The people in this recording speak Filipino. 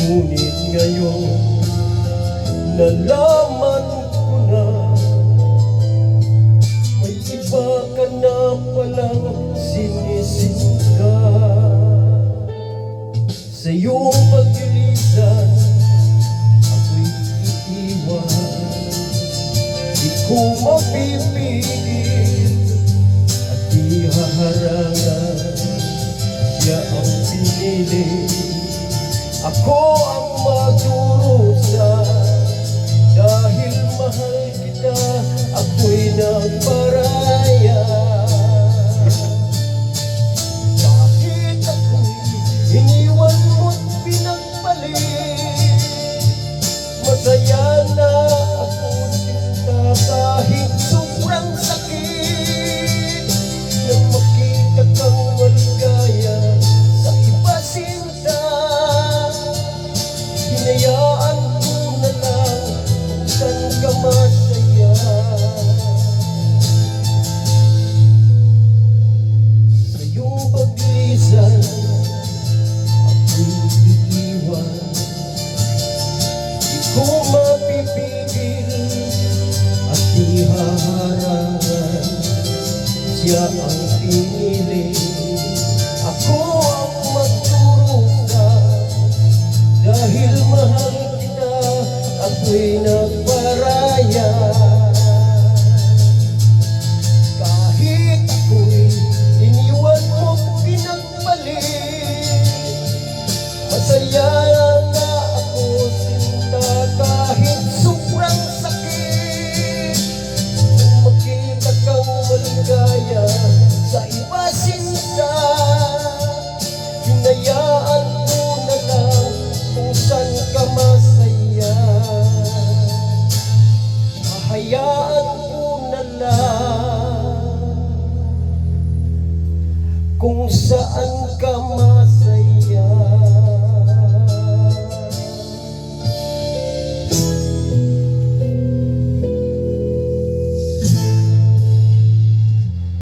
Ngunit ngayon, nalaman ko na may iba ka na palang sinisinta. Sa iyong pag-ilisan, ako'y iiwan. Di ko mapipigil at di haharangan. Siya ang pinili, ako ang magdurusa. Dahil mahal kita, ako'y nagparaya. Kahit ako'y iniwan mo't pinagpalit, masaya na ako sinta. Kahit sobrang sakit, nang makita kang maligaya sa iba sinta, hinayaan ko na lang kung saan ka masaya. Sa iyong paglisan, ako'y iiwan. Di ko mapipigil at di haharangan. Siya ang pinili, ako ang magdurusa. Dahil mahal kita, ako'y nagparaya. Kahit ako'y iniwan mo't pinagpalit, masaya na ako sinta. Kahit sobrang sakit, kung makita kang maligaya sa iba sinta, hinayaan ko na lang kung saan ka masaya. Hahayaan ko na lang kung saan ka masaya.